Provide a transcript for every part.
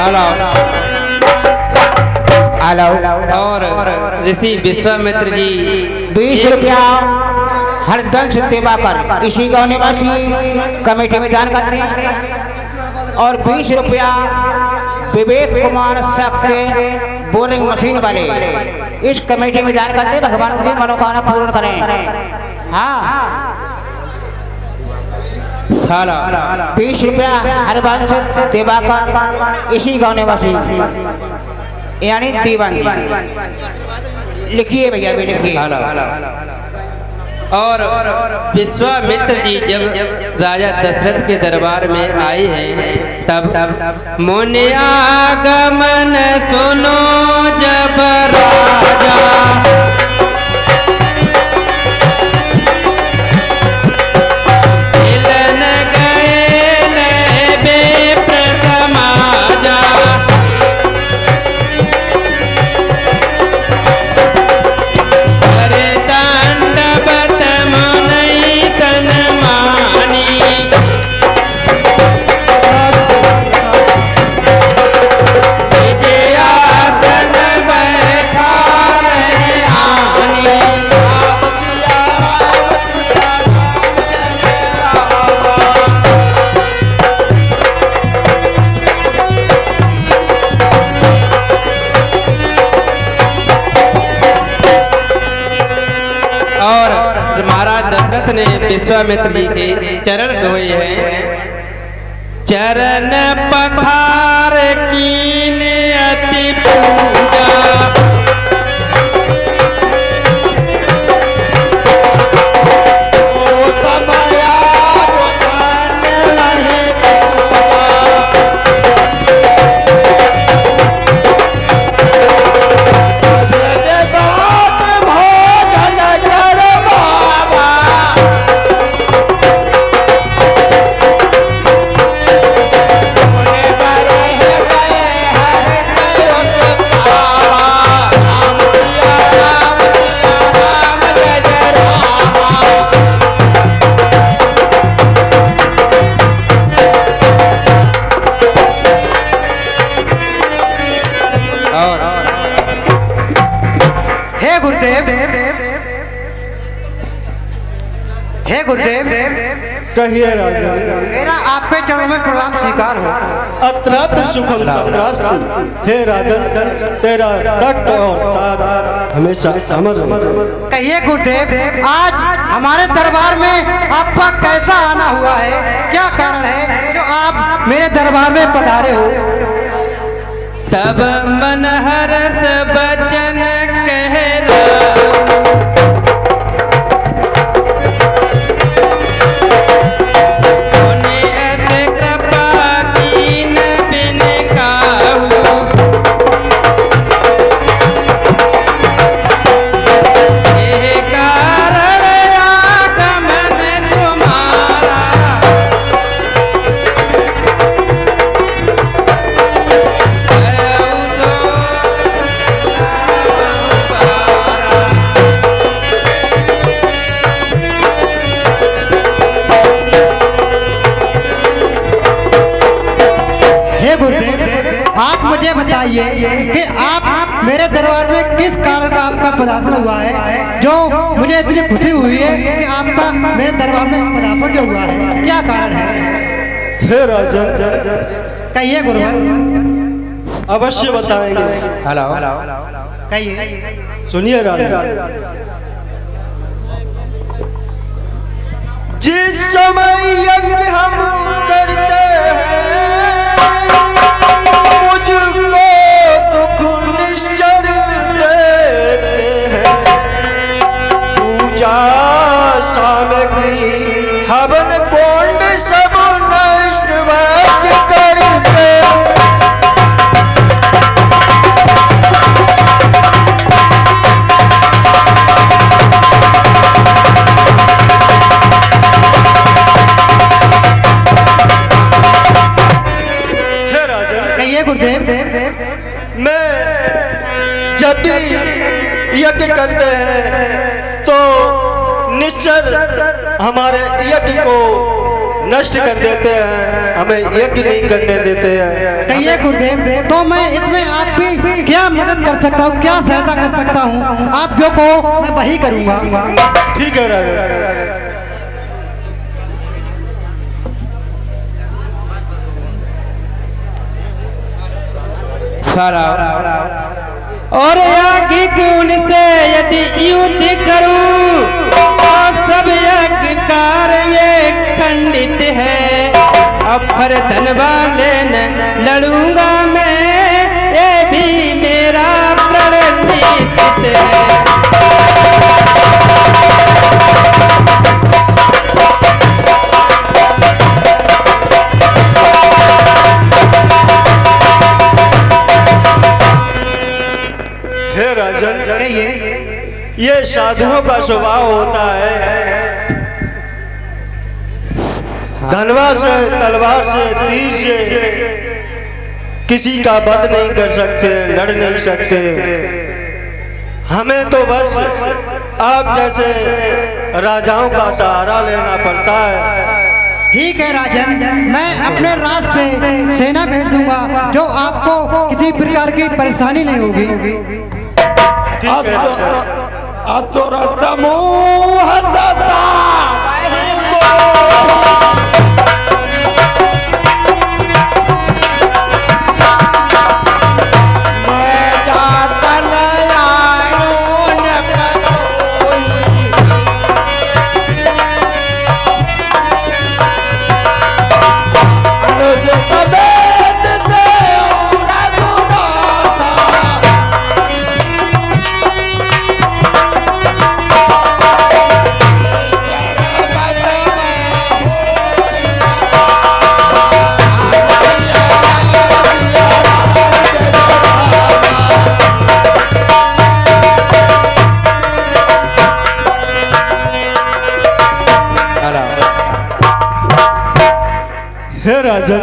Hello. और ऋषि विश्वामित्र जी 20 रुपया हरदंश देवाकर इसी गांव निवासी कमेटी में दान करते हैं और 20 रुपया विवेक कुमार शक्ति बोरिंग मशीन वाले इस कमेटी में दान करते भगवान उनकी मनोकामना पूर्ण करें। हाँ 20 रुपया हरवंश देवाकर इसी गांव निवासी यानी दीवानी लिखिए भैया भी लिखिए। और विश्वामित्र जी जब राजा दशरथ के दरबार में आए हैं तब मुनि आगमन सुनो जब राजा मिलन गए विप्र समाजा ने विश्वामित्र जी के चरण धोए हैं। चरण पखार कीन अति पूजा कहिए राजा। मेरा आपके चरणों में प्रणाम स्वीकार हो। अत्रात्र सुखम तत्रास्तु। हे राजन तेरा तख्त और ताज हमेशा अमर रहे। कहिए गुरुदेव आज हमारे दरबार में आपका कैसा आना हुआ है, क्या कारण है जो आप मेरे दरबार में पधारे हो। तब मन हरस बचन कह रहा कि आप मेरे दरबार में किस कारण का आपका पदार्पण हुआ है, जो मुझे इतनी खुशी हुई है कि आपका मेरे दरबार में पदार्पण जो हुआ है, क्या कारण है। हे राजा कहिए गुरुवर। अवश्य बताएंगे। हेलो कहिए। सुनिए राजा। जिस समय यज्ञ हम करते हैं मुझको दुख निश्चर देते हैं। पूजा सामग्री हवन कुंड सब नष्ट भ्रष्ट करते। मैं जब भी यज्ञ करते हैं तो निश्चर हमारे यज्ञ को नष्ट कर देते हैं, हमें एक नहीं करने देते हैं। कहिए गुरुदेव, तो मैं इसमें आपकी क्या मदद कर सकता हूँ, क्या सहायता कर सकता हूँ? आप जो कहो मैं वही करूँगा। ठीक है राजन। और आगे कौन से यदि युद्ध करूं तो सब यज्ञ कार्य खंडित है। अब फिर धन वाले न लड़ूंगा मैं, ये भी मेरा प्रण निश्चित है। हे राजन, ये साधुओं का स्वभाव होता है, धनवा से, तलवार से, तीर से किसी का वध नहीं कर सकते, लड़ नहीं सकते। हमें तो बस आप जैसे राजाओं का सहारा लेना पड़ता है। ठीक है राजन, मैं अपने राज से सेना भेज दूंगा, जो आपको किसी प्रकार की परेशानी नहीं होगी। ठीक है राजन। अब तो रतमोह सता हे राजन,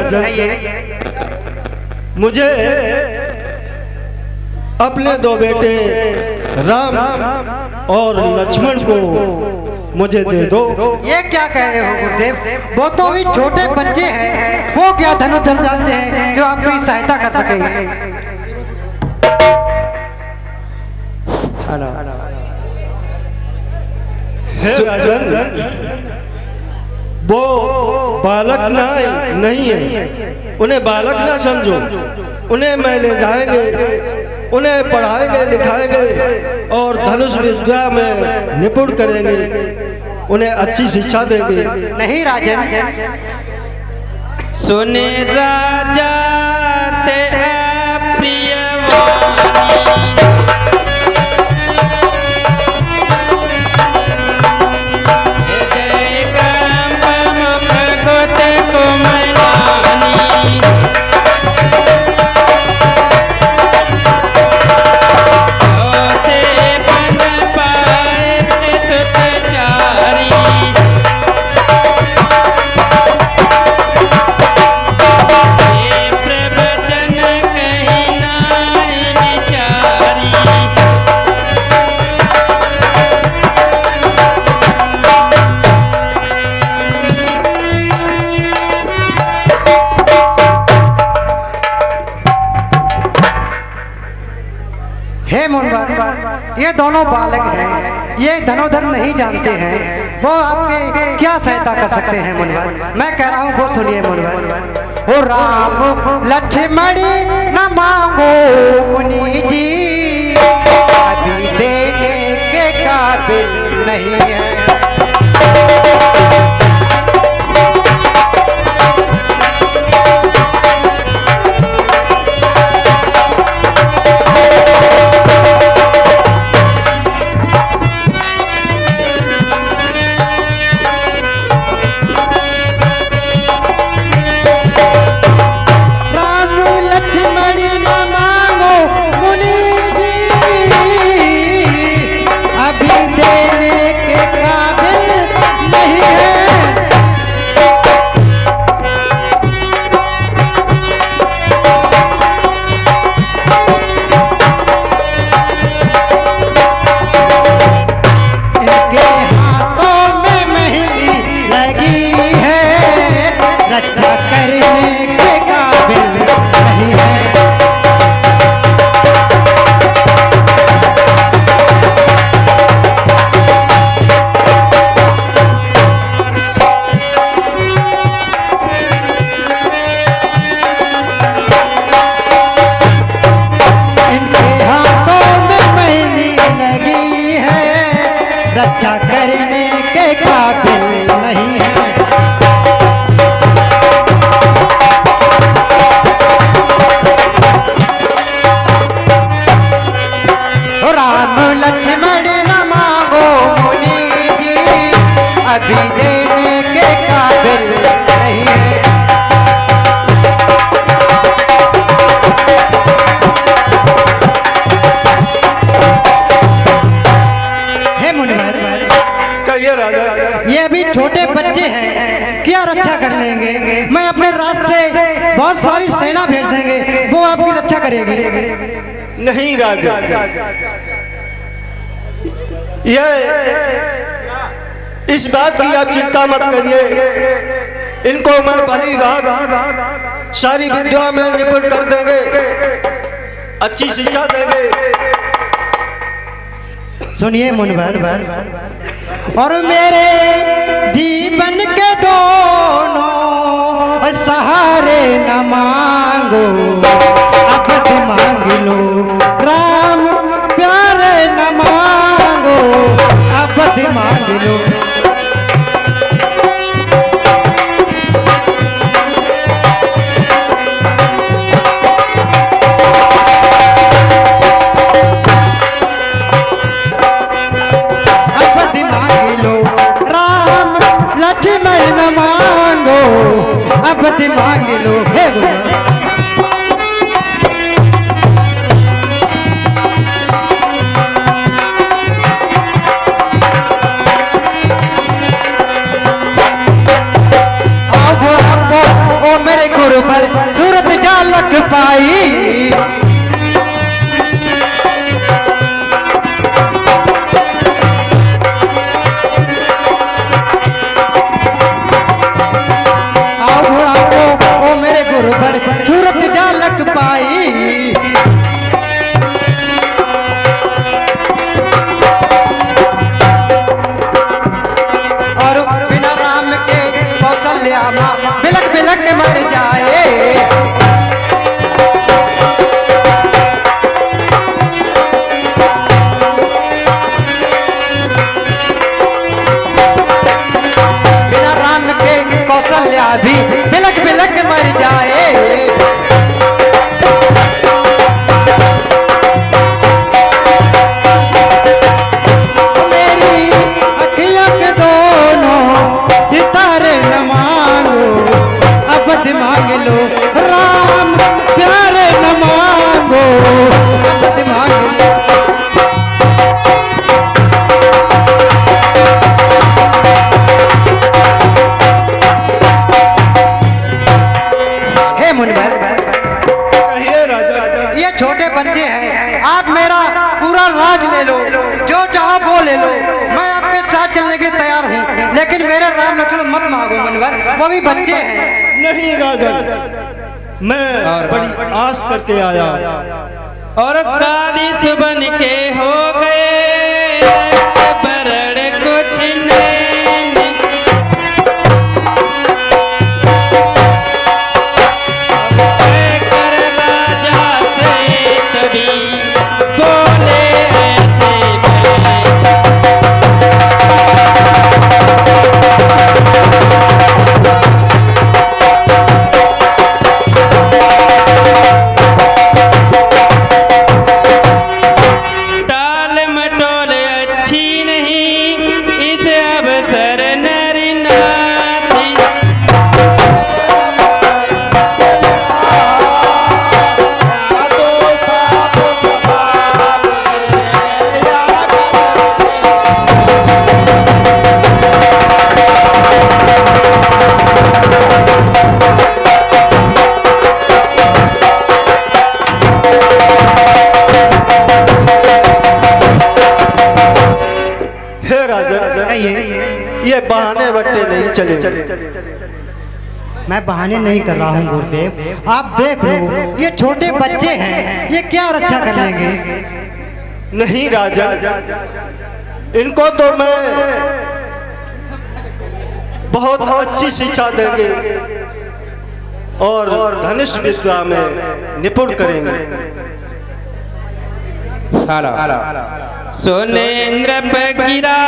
मुझे अपने दो बेटे राम और लक्ष्मण को मुझे दे दो। ये क्या कह रहे हो गुरुदेव? वो तो भी छोटे बच्चे हैं, वो क्या धनुर्धर जानते हैं जो आपकी सहायता कर सकेंगे? हे राजन, वो बालक नहीं है, उन्हें बालक ना समझो। उन्हें मैं ले जाएंगे, उन्हें पढ़ाएंगे, लिखाएंगे और धनुष विद्या में निपुण करेंगे, उन्हें अच्छी शिक्षा देंगे। नहीं राजन, सुने राजा ते हे मुनवर, ये दोनों बालक हैं, ये धनुर्धर नहीं जानते हैं, वो आपके क्या सहायता कर सकते हैं मुनवर? मैं कह रहा हूँ वो सुनिए मुनवर। ओ राम लक्ष्मण न मांगो मुनि जी, अभी देने के काबिल नहीं है। राम लक्ष्मण न मांगो मुनि सेना भेज देंगे, वो आपकी रक्षा करेगी। नहीं राजन, यह इस बात की आप चिंता मत करिए। इनको मैं भली भांति सारी विद्या में निपुण कर देंगे, अच्छी शिक्षा देंगे। सुनिए मुनवर, और मेरे जीवन के दोनों सहारे न मांगो, अब मांग लो राम प्यारे न मांगो, अब मांग लो। अब मांग लो हे ओ मेरे गुरु पर सूरत जालक पाई, सूरत जालक पाई। और बिना राम के कौशल्या बिलक बिलक मर जाए। बिना राम के कौशल्या भी बिलक बिलक मर जाए। मांग लो राम प्यारे न मांगो, अब मांग लो। हे मुनवर, कहिए राजा। ये छोटे बच्चे हैं, आप मेरा पूरा राज ले लो, जो चाहो वो ले लो, मैं आपके साथ चलने के तैयार हूँ, लेकिन मेरे राम लक्ष्मण मत मांगो मुनवर, वो भी बच्चे हैं। नहीं राजन, मैं बड़ी आस करके आया और कादिश बन के हो गए बरड़ कुछ नैन, कर राजा से तभी बोले ऐसे ये बहाने बट्टे नहीं चलेंगे। मैं बहाने नहीं कर रहा हूँ गुरुदेव, आप देख लो ये छोटे बच्चे हैं, ये क्या रक्षा कर लेंगे। नहीं राजन, इनको तो मैं बहुत अच्छी शिक्षा देंगे और धनुष विद्या में निपुण करेंगे। सोनेन्द्र गिरा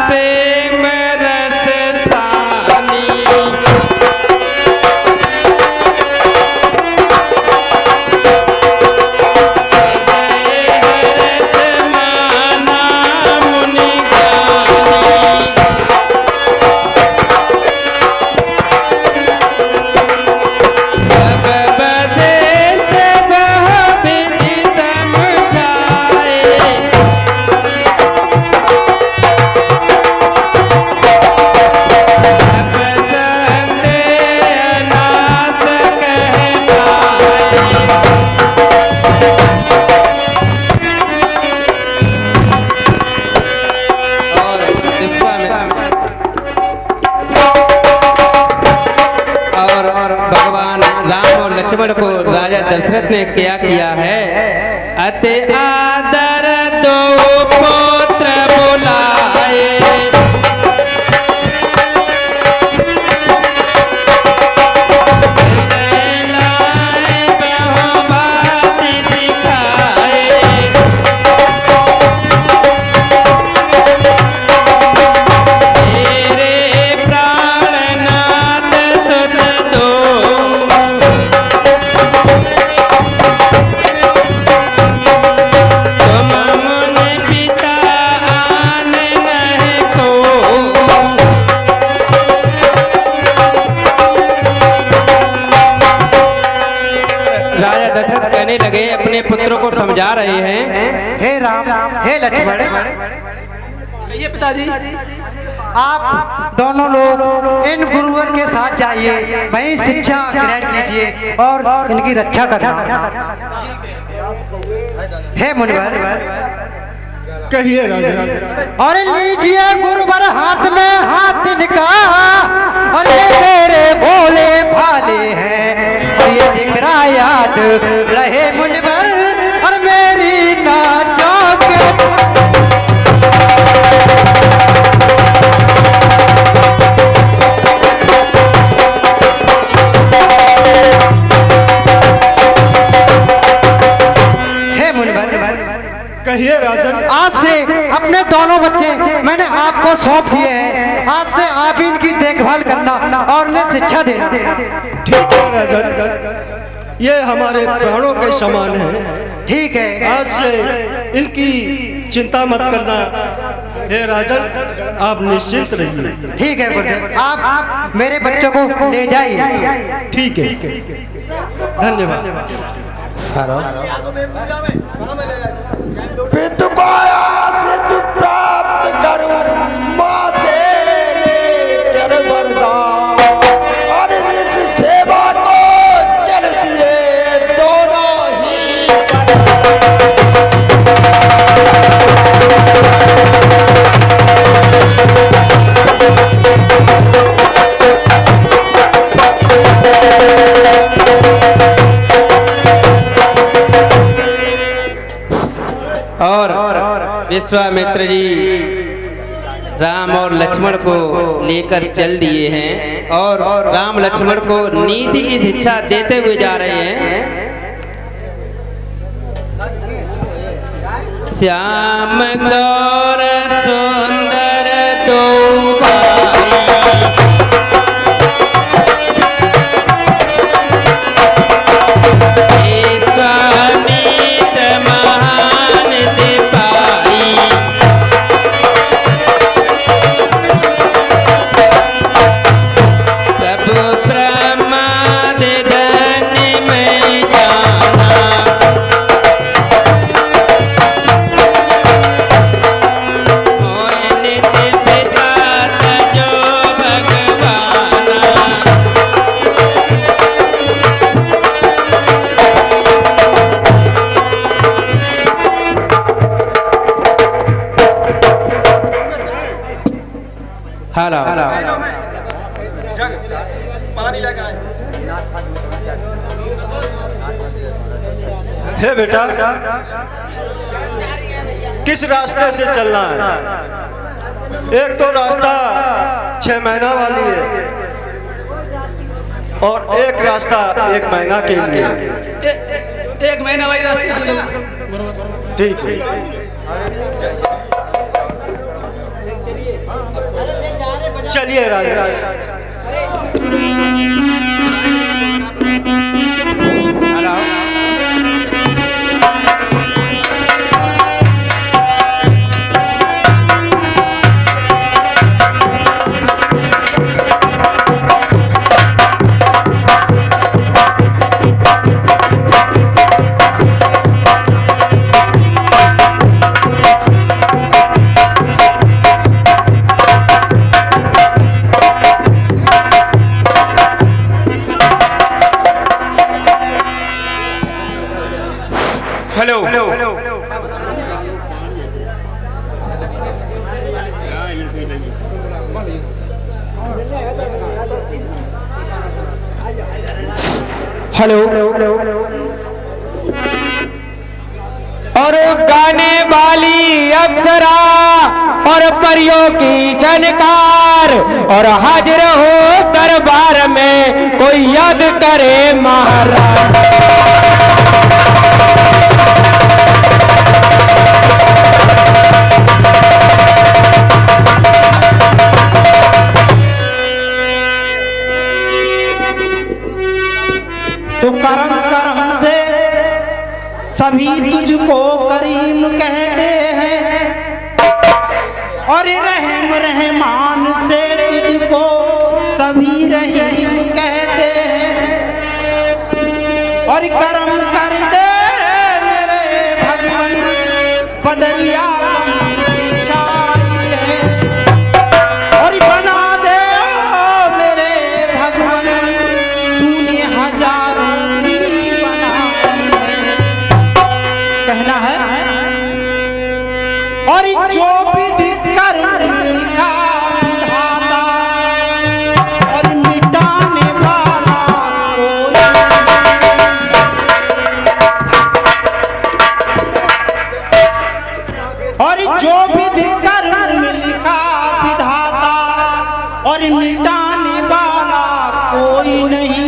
प्रेम रस सानी, दशरथ ने क्या किया है, अति आदर दो पुत्र बुलाए, लगे अपने पुत्रों को समझा रहे हैं। हे राम, हे लक्ष्मण, ये पिताजी आप दोनों लोग इन गुरुवर के साथ जाइए, वहीं शिक्षा ग्रहण कीजिए और इनकी रक्षा करना। हे मुनिवर, कहिए राजन। और लीजिए गुरुवर हाथ में हाथ इनका, और ये मेरे भोले भाले हैं, और ये दिख रहा याद रहे मुनिवर, और मेरी नाचों के कहिए राजन। आज से अपने दोनों बच्चे मैंने आपको सौंप दिए हैं, आज से आप ही इनकी देखभाल करना और इन्हें शिक्षा देना। ठीक है राजन, ये हमारे प्राणों के समान है। ठीक है, आज से इनकी चिंता मत करना। हे राजन, आप निश्चिंत रहिए। ठीक है गुरुदेव, आप मेरे बच्चों को ले जाइए। ठीक है, धन्यवाद। बिंदु को सिद्ध प्राप्त करूं माँ से लेकर वरदान, और इस सेवा को चल दिए दोनों ही। और विश्वामित्र जी राम और लक्ष्मण को लेकर चल दिए हैं, और राम लक्ष्मण को नीति की शिक्षा देते हुए जा रहे हैं। श्याम गौर सुंदर दो भाई, हे बेटा, किस रास्ते से चलना है? एक तो रास्ता 6 महीना वाली है, और एक रास्ता 1 महीना के लिए। एक महीना वाली रास्ते से चलो। ठीक है, चलिए राजा। हेलो। और गाने वाली अप्सरा और परियों की झनकार और हाजिर हो दरबार में कोई याद करे महाराज। तो करम करम से सभी तुझको करीम कहते हैं और रहम रहमान से तुझको सभी रहीम कहते हैं। और करम कर दे मेरे भगवन बदरिया की छाई है और बना दे मेरे भगवन तूने हजारों की बनाई है। कहना है और जो विधि कर्म लिखा विधाता और मिटाने वाला कोई और जो विधि कर्म लिखा विधाता और मिटाने वाला कोई नहीं।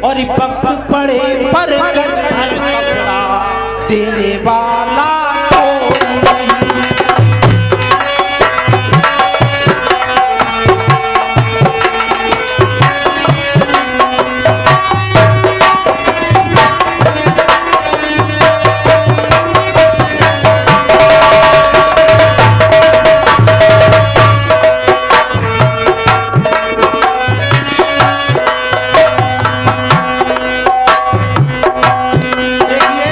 और वक्त पड़े पर गज भर कपड़ा देने वाला कोई नहीं। देखिए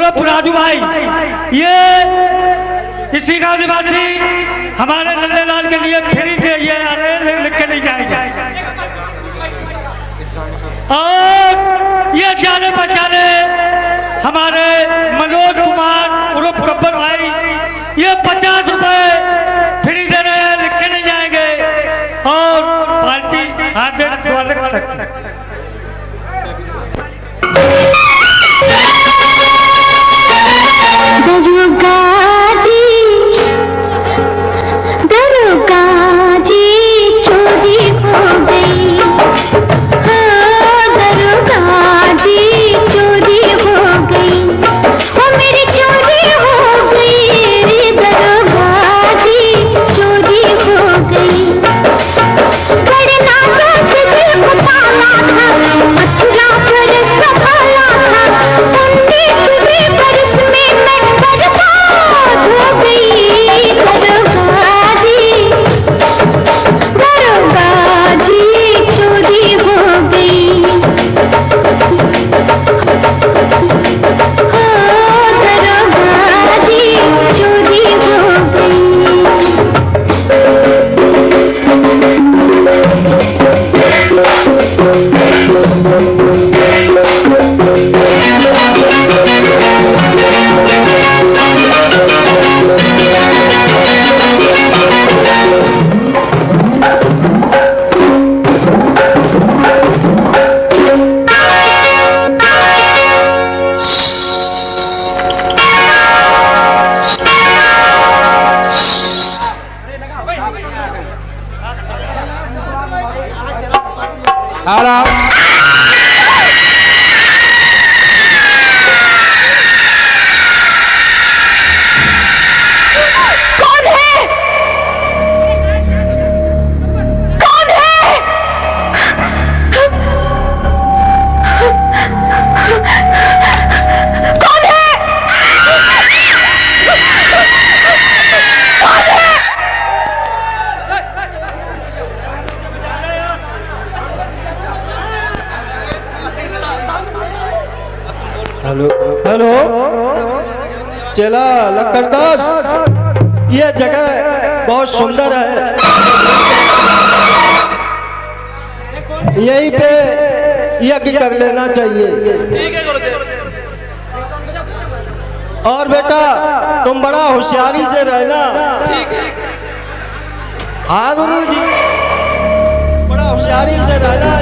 उर्फ राजू भाई, ये इसी गांव निवासी हमारे नंदेलाल के लिए फ्री से ये आ रहे हैं, लिख के नहीं जाएंगे। और ये जाने पहचाने हमारे मनोज कुमार उर्फ गब्बर भाई, ये 50 रुपए फ्री दे रहे हैं, लिख के नहीं जाएंगे। और पार्टी हार्दिक स्वागत तक हेलो चेला लक्कड़दास, ये जगह बहुत सुंदर है, यहीं पे यज्ञ कर लेना चाहिए। ठीक है गुरुदेव। और बेटा तुम बड़ा होशियारी से रहना। ठीक है। हाँ गुरुजी, बड़ा होशियारी से रहना।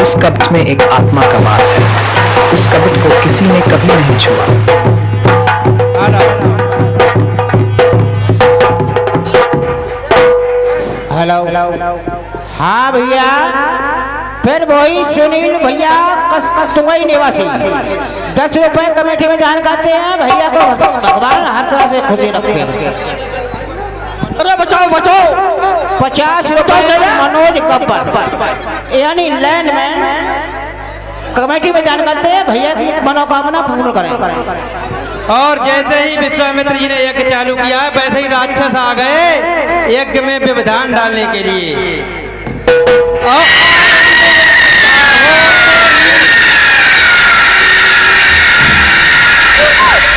उस कब्र में एक आत्मा का वास है। उस कब्र को किसी ने कभी नहीं छुआ। हेलो, हाँ भैया, फिर वही सुनील भैया कस्तुई निवासी 10 रुपए कमेटी में दान करते हैं। भैया को भगवान हर तरह से खुशी रखे। अरे बचाओ बचाओ। 50 रुपए मनोज गब्बर यानी लैंडमैन कमेटी में दान करते हैं। भैया की मनोकामना पूर्ण करें। और जैसे ही विश्वामित्र जी ने यज्ञ चालू किया वैसे ही राक्षस आ गए यज्ञ में व्यवधान डालने के लिए।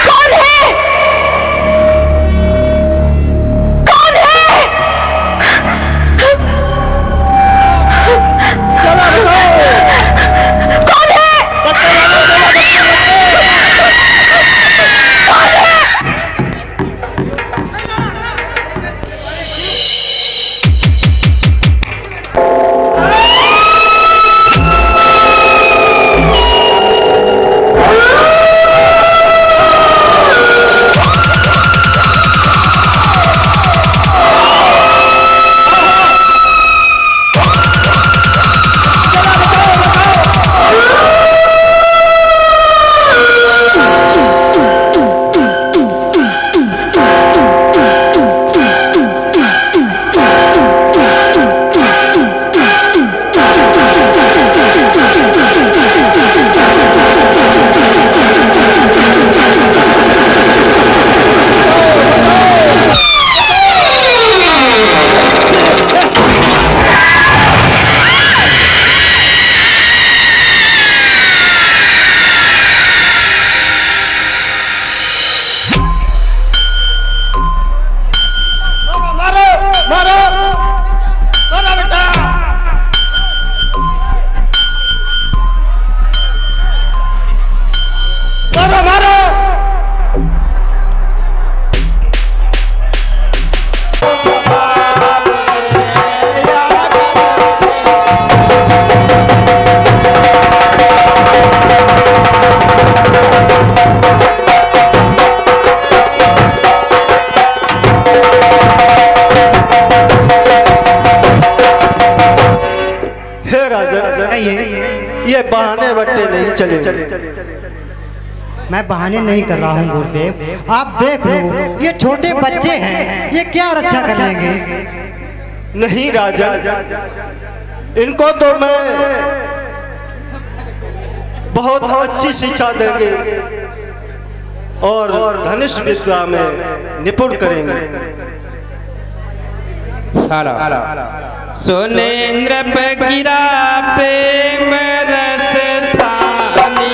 कौन है? कौन है? चलो बचाओ। कौन है? ये बहाने बट्टे नहीं चलेंगे। मैं बहाने नहीं कर रहा हूँ गुरुदेव, आप देख लो ये छोटे बच्चे हैं, ये क्या रक्षा कर लेंगे। नहीं राजन, इनको तो मैं बहुत अच्छी शिक्षा देंगे और धनुष विद्या में निपुण करेंगे। सोनेन्द्र पे गिरा प्रेम रस सानी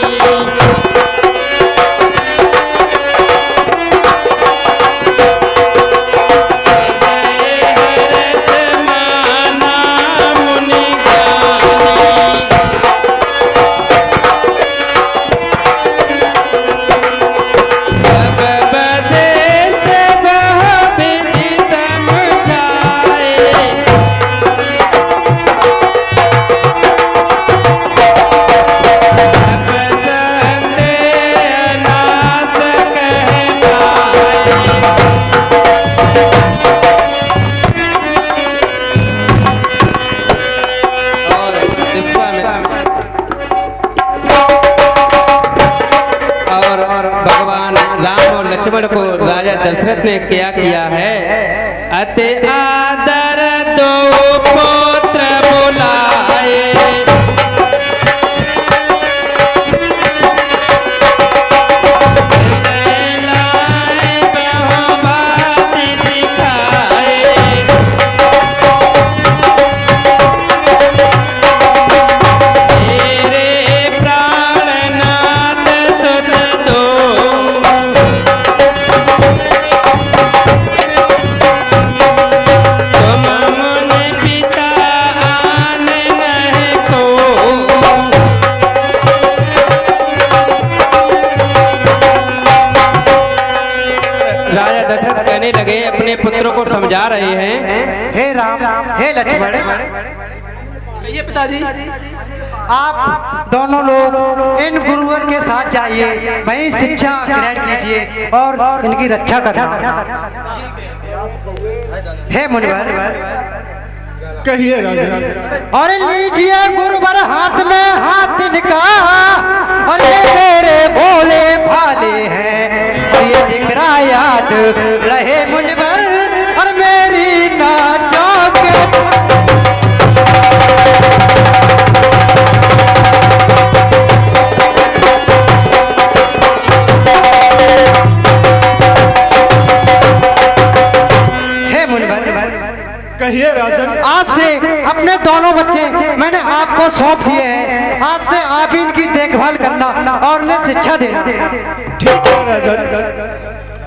को राजा दशरथ ने क्या किया है। अति आदर दो पुत्र बुलाए लगे अपने पुत्रों को समझा रहे हैं। हे राम, हे लक्ष्मण, ये पिताजी आप दोनों लोग इन गुरुवर के साथ जाइए, वहीं शिक्षा ग्रहण कीजिए और इनकी रक्षा करना। हे मुनिवर, कहिए राजा। और लीजिए गुरुवर हाथ में हाथ इनका, और ये मेरे भोले भाले हैं, ये जिक्रा याद रहे मुनिवर, और मेरे कहिए राजन। आज से अपने दोनों बच्चे मैंने आपको सौंप दिए हैं। आज से आप ही इनकी देखभाल करना और उन्हें शिक्षा देना। ठीक है राजन,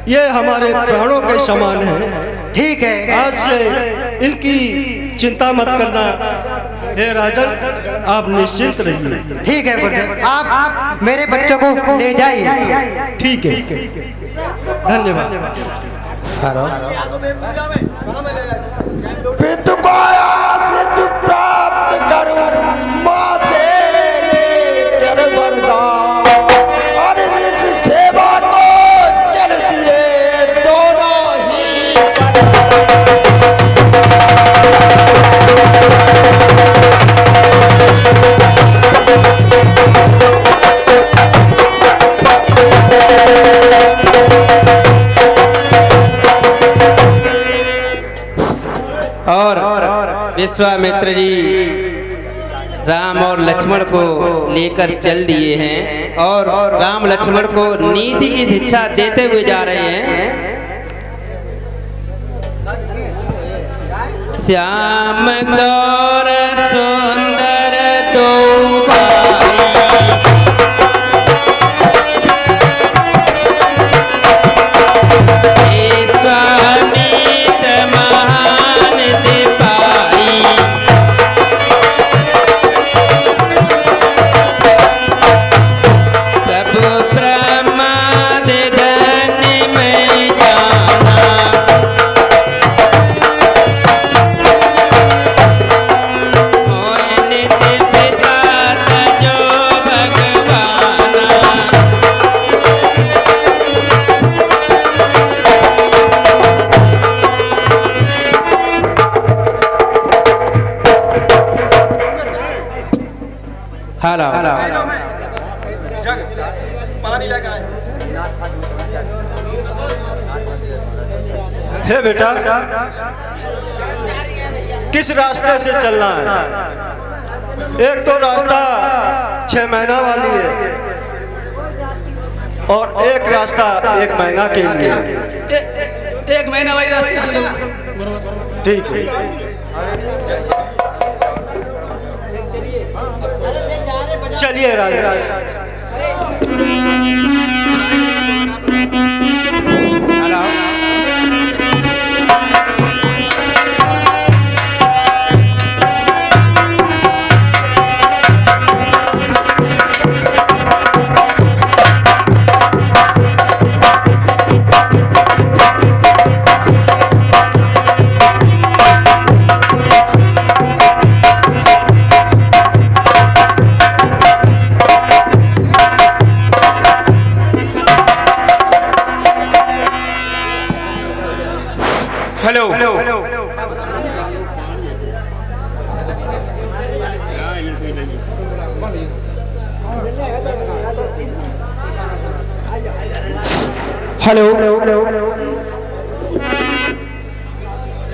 ये हमारे प्राणों के समान है। ठीक है, आज से इनकी चिंता मत करना। हे राजन, आप निश्चिंत रहिए। ठीक है गुरुदेव, आप मेरे बच्चों को ले जाइए। ठीक है, धन्यवाद। पितु को सिद्ध प्राप्त करूं माथे लेकर वरदान, और इस सेवा को चल दिए दोनों ही। और विश्वामित्र जी राम और लक्ष्मण को लेकर चल दिए हैं और राम लक्ष्मण को नीति की शिक्षा देते हुए जा रहे हैं। श्याम गौर सुंदर दो भाई, हे बेटा, किस रास्ते से चलना है? एक तो रास्ता 6 महीना वाली है और एक रास्ता 1 महीना के लिए। एक महीना वाली रास्ते से लो। ठीक है, चलिए राजा। Hello, hello.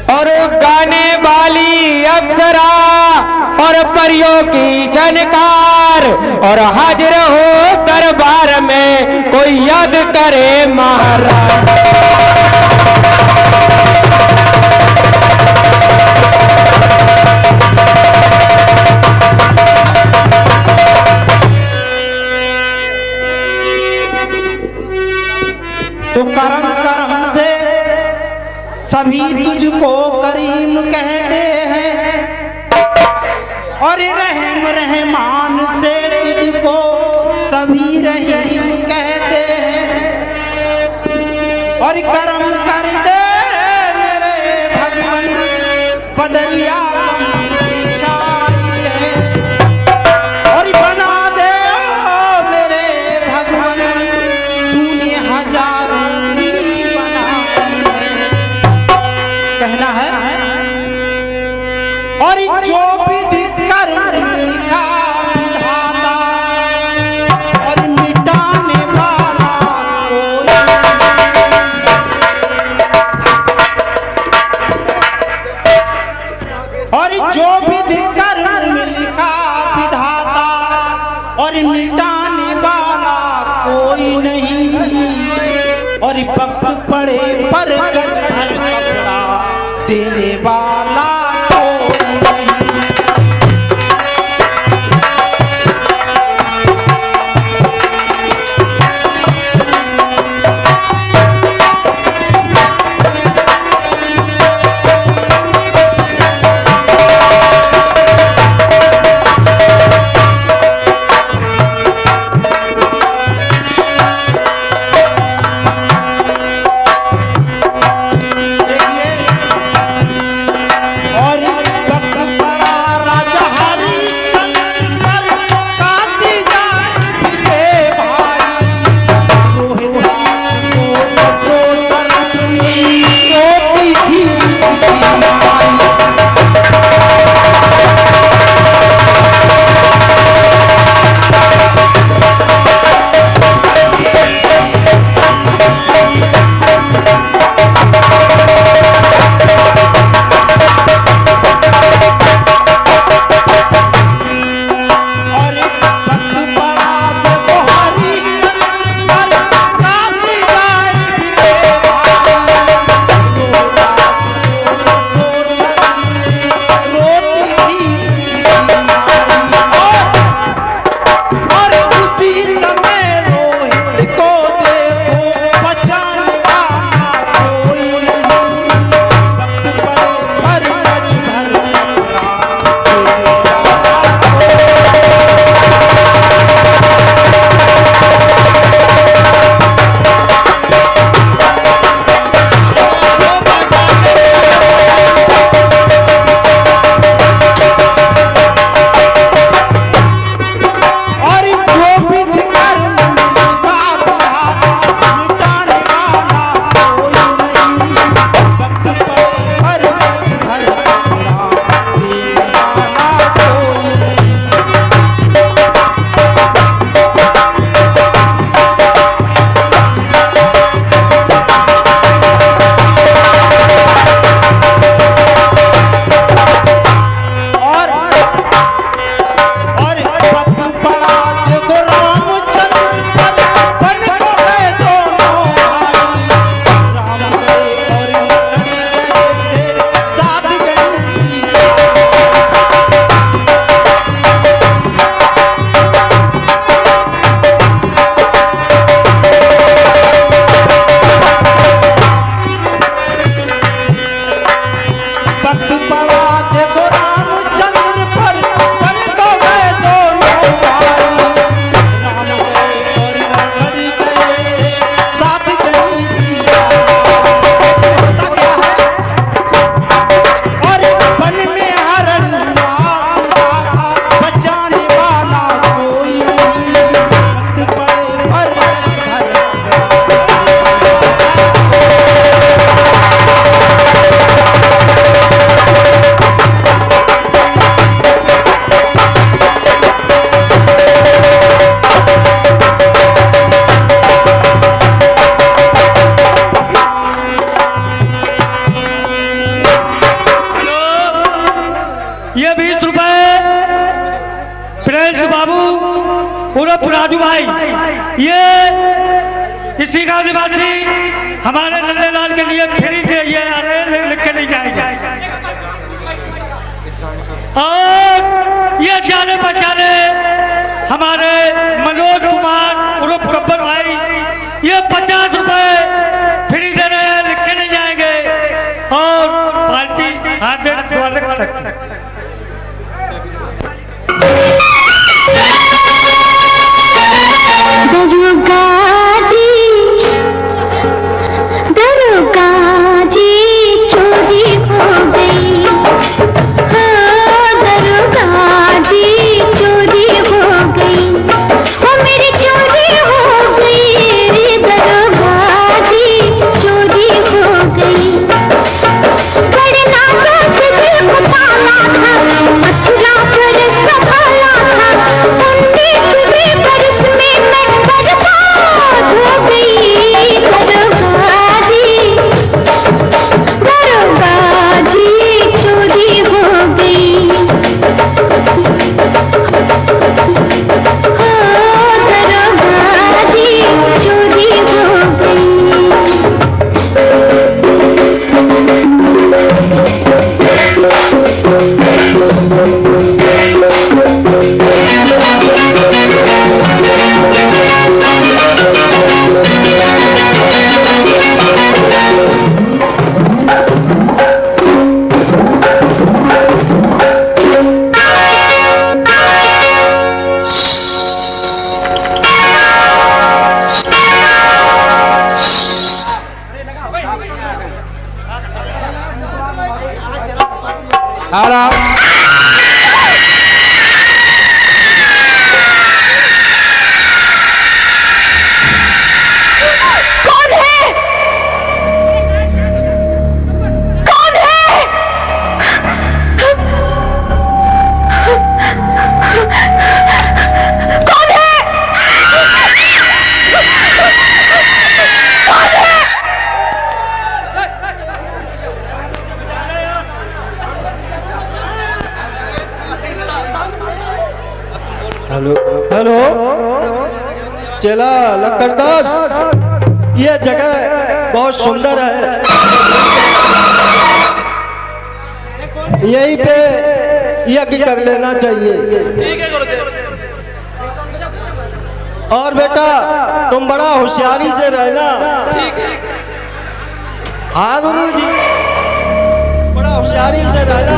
और गाने वाली अप्सरा और परियों की झनकार, और हाजिर हो दरबार में कोई याद करे महाराज। तो करम करम से सभी तुझको करीम कहते हैं, और रहम रहमान से तुझको सभी रहीम कहते हैं। और करम कर दे मेरे भगवान, बदरिया की छाई है, और बना दे मेरे भगवान, तूने हजारों की बनाई है। कहना है, और जो विधि कर्म लिखा विधाता, और मिटाने वाला कोई और जो विधि कर्म लिखा विधाता, और मिटाने वाला कोई नहीं। और वक्त पड़े पर गज भर कपड़ा देने वाला इसी गाँव निवासी हमारे नन्हे लाल के लिए फ्री के ये अरे लिख के नहीं जाएंगे। और ये जाने पहचाने हमारे मनोज कुमार उर्फ गब्बर भाई ये 50 रुपए फ्री दे रहे हैं, लिख के नहीं जाएंगे। और पार्टी आदेश स्वागत तक दरोगा जी चोरी हो गई, दरोगा जी चोरी हो गई, वो मेरी चोरी हो गई, दरोगा जी चोरी हो गई। बड़े नाजों से दिल को पाला था, मथुरा पर संभाला था, 19वीं बरस में मैं बर्बाद हो गई। दरोगा जी चोरी हो गई, दरोगा जी चोरी हो गई। हेलो हेलो चला लक्कड़दास, ये जगह बहुत सुंदर है, यहीं पे यज्ञ कर लेना चाहिए। ठीक है गुरुदेव। और बेटा तुम बड़ा होशियारी से रहना। ठीक है। हाँ गुरु जी, बड़ा होशियारी से रहना।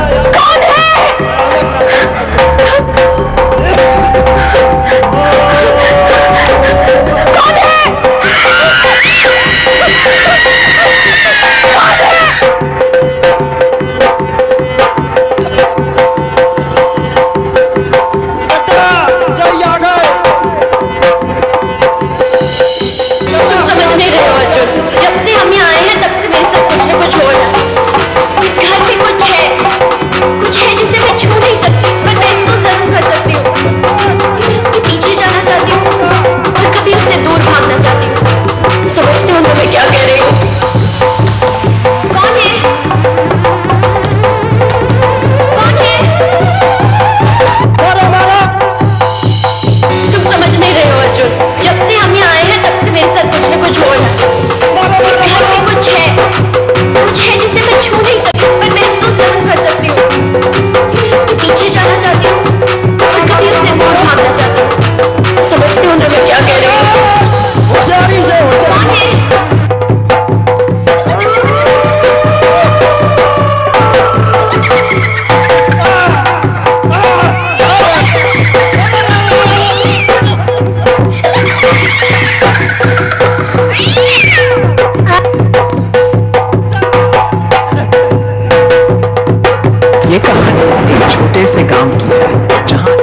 से काम की है, जहां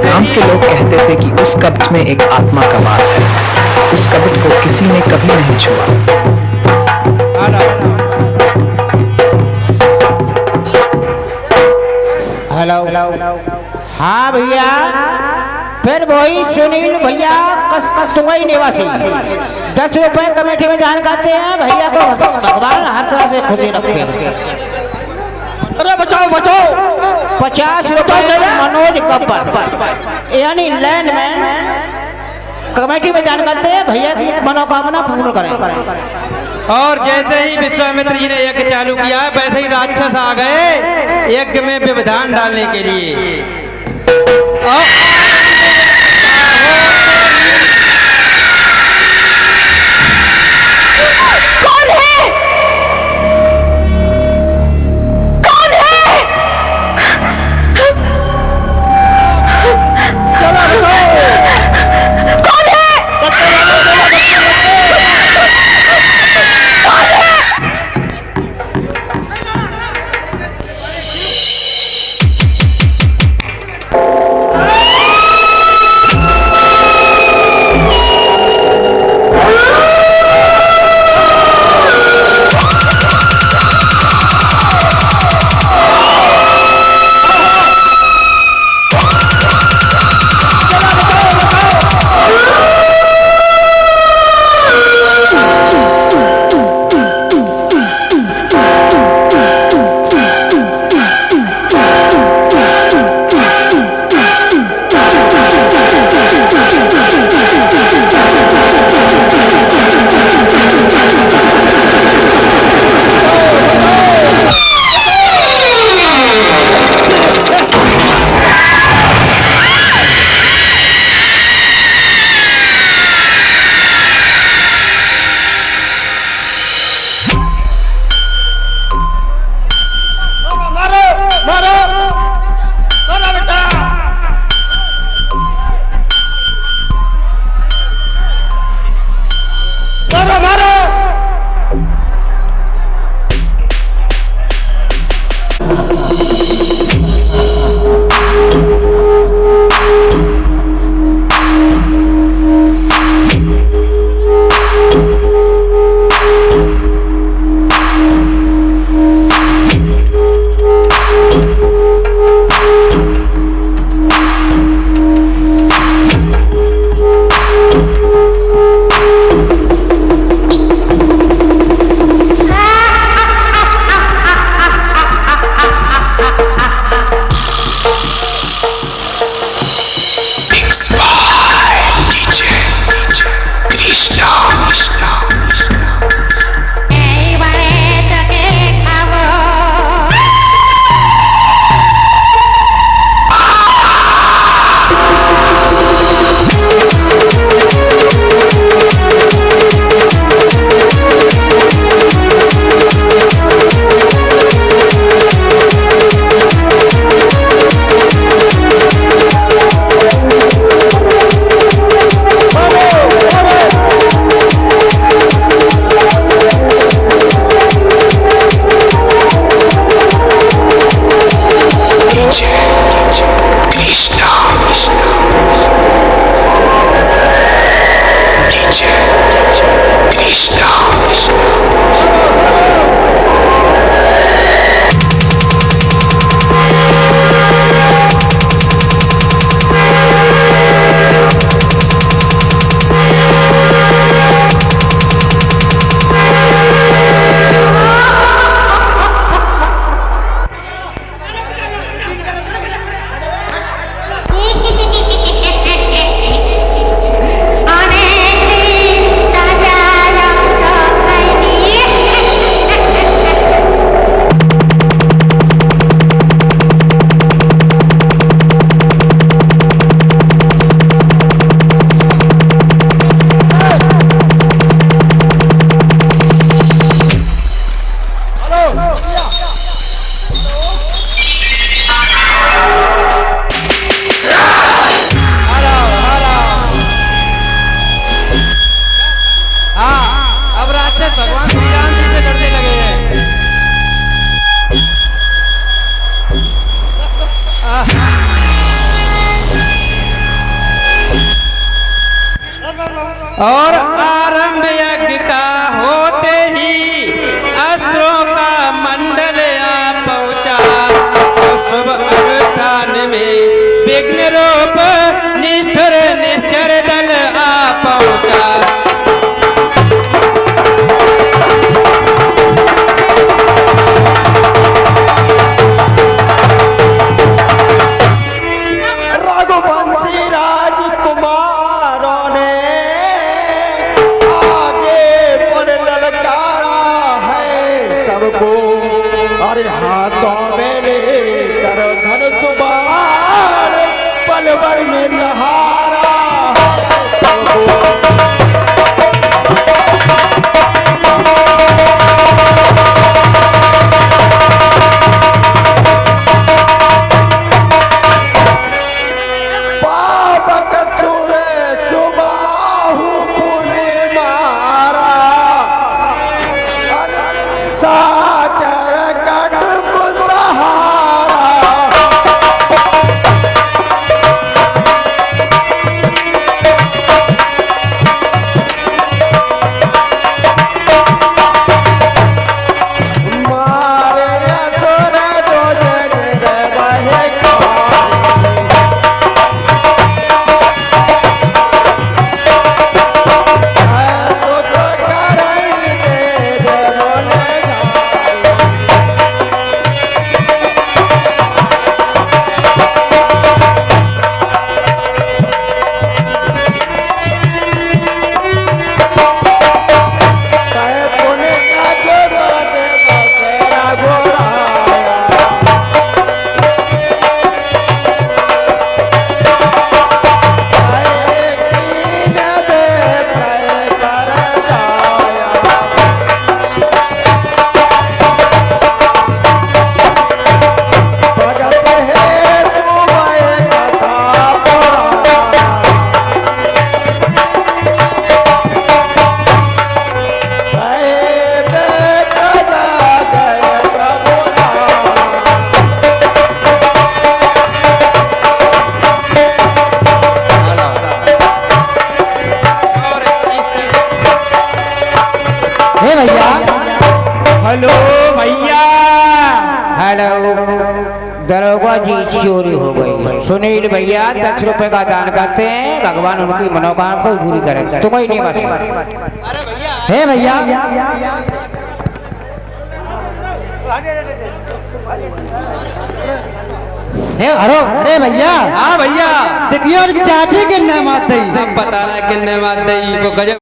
गांव के लोग कहते थे कि उस कब्र में एक आत्मा का वास है। उस कब्र को किसी ने कभी नहीं छुआ। हेलो, हाँ भैया, फिर वही सुनील भैया कसपतुंगई निवासी 10 रुपए कमेटी में दान करते हैं। भैया को भगवान हर तरह से खुशी रखे। अरे बचाओ बचाओ। 50 रुपए मनोज गब्बर यानी लैंडमैन कमेटी में दान करते हैं। भैया की मनोकामना पूर्ण करें। और जैसे ही विश्वामित्र जी ने यज्ञ चालू किया वैसे ही राक्षस आ गए यज्ञ में व्यवधान डालने के लिए। और आरंभ यज्ञ का होते ही अस्त्रों का मंडल आ पहुंचा। तो शुभ अनुष्ठान में विघ्न रूप निष्ठुर निश्चर दल आ पहुंचा। चोरी हो गई। सुनील भैया 10 रुपए का दान करते हैं, भगवान उनकी मनोकामना को पूरी करे। तो कोई नहीं बस हे भैया अरे भैया हाँ भैया देखिए और चाची के नाम आते ही अब बताना किन्ने मात दई को गजब